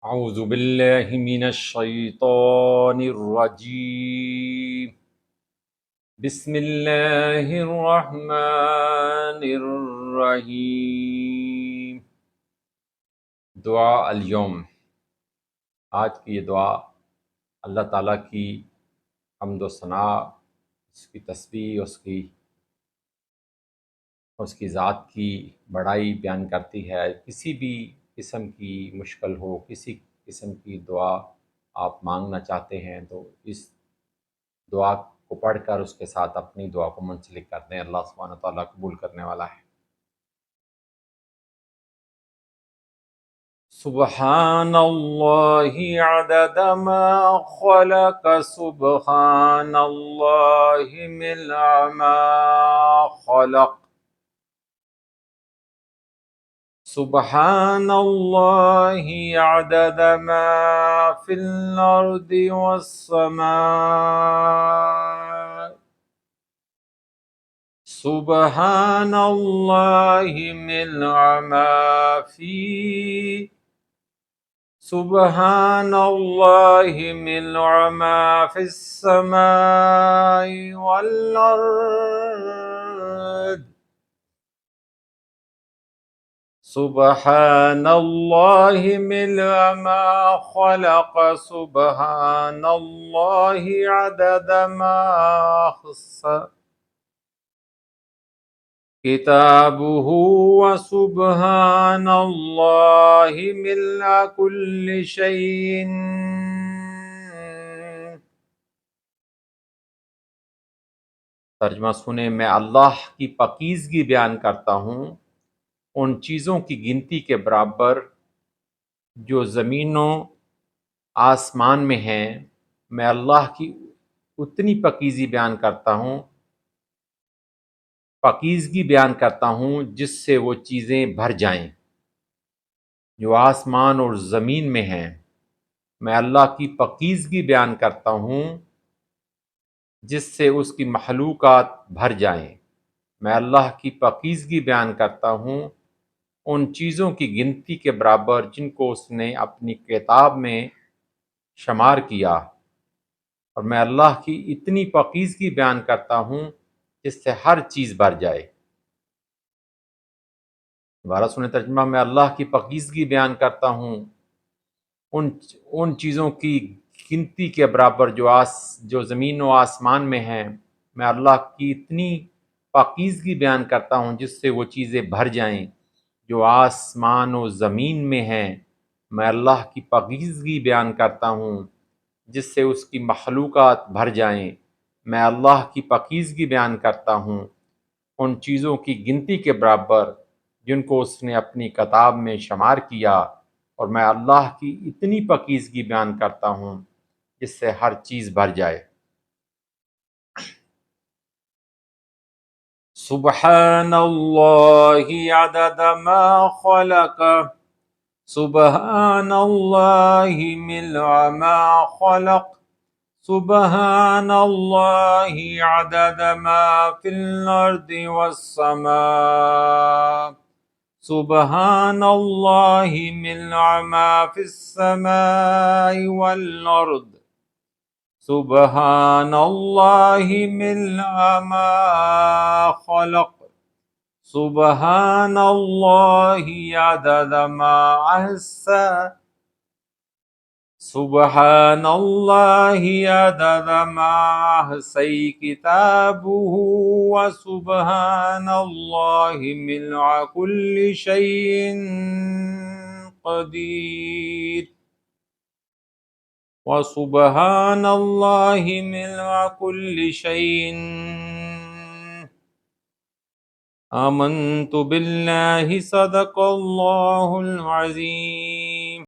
अऊज़ु बिल्लाहि मिनश शैतानिर रजीम। बिस्मिल्लाहिर रहमानिर रहीम। दुआ अल यौम। आज की ये दुआ अल्लाह ताला की हम्द व सना, उसकी तस्बीह, उसकी ज़ात की बड़ाई बयान करती है। किसी भी किस्म की मुश्किल हो, किसी किस्म की दुआ आप मांगना चाहते हैं तो इस दुआ को पढ़कर उसके साथ अपनी दुआ को मुंसलिक कर दें। अल्लाह सुब्हानहू व तआला कबूल करने वाला है। सुब्हानल्लाहि अदद मा खलक, सुब्हानल्लाहि मिलअ मा खलक, सुब्हानल्लाहि अदद मा फिल अर्दि वस्समा, सुब्हानल्लाहि मिलअ मा फी, सुब्हानल्लाहि मिलअ मा फिस समाई वल अर्द, सुब्हानल्लाहि मिलअ मा खलक, सुब्हानल्लाहि अदद मा अहसा किताबुहु, व सुब्हानल्लाहि मिल्ला कुल्लि शैइन। तर्जुमा सुने। मैं अल्लाह की पाकीज़गी बयान करता हूँ उन चीज़ों की गिनती के बराबर जो ज़मीनों आसमान में हैं। मैं अल्लाह की उतनी पाकीज़गी बयान करता हूँ जिससे वो चीज़ें भर जाएं जो आसमान और ज़मीन में हैं। मैं अल्लाह की पाकीज़गी बयान करता हूँ जिससे उसकी मखलूक़ात भर जाएं। मैं अल्लाह की पाकीज़गी बयान करता हूँ उन चीज़ों की गिनती के बराबर जिनको उसने अपनी किताब में शुमार किया। और मैं अल्लाह की इतनी पाकीज़गी बयान करता हूँ जिससे हर चीज़ भर जाए। दोबारा सुने तर्जुमा। मैं अल्लाह की पाकीज़गी बयान करता हूँ उन उन चीज़ों की गिनती के बराबर जो ज़मीन व आसमान में हैं। मैं अल्लाह की इतनी पाकीज़गी बयान करता हूँ जिससे वो चीज़ें भर जाएं जो आसमान व ज़मीन में हैं। मैं अल्लाह की पाकीज़गी बयान करता हूँ जिससे उसकी मखलूक़ात भर जाएं। मैं अल्लाह की पाकीज़गी बयान करता हूँ उन चीज़ों की गिनती के बराबर जिनको उसने अपनी किताब में शुमार किया। और मैं अल्लाह की इतनी पाकीज़गी बयान करता हूँ जिससे हर चीज़ भर जाए। सुब्हानल्लाहि अदद मा खलक, सुब्हानल्लाहि मिलअ मा खलक, सुब्हानल्लाहि अदद मा फिल अर्दि वस्समा, सुब्हानल्लाहि मिलअ मा फिस समाई वल अर्द, सुब्हानल्लाहि मिलअ मा खलक, सुब्हानल्लाहि अदद मा अहसा, सुब्हानल्लाहि अदद मा अहसई किताबुहु, व सुब्हानल्लाहि मिलअ कुल्लि शैइन क़दीर, व सुब्हानल्लाहि मिलअ कुल्लि शैइन। आमन्तु बिल्लाहि सदक़ल्लाहुल अज़ीम।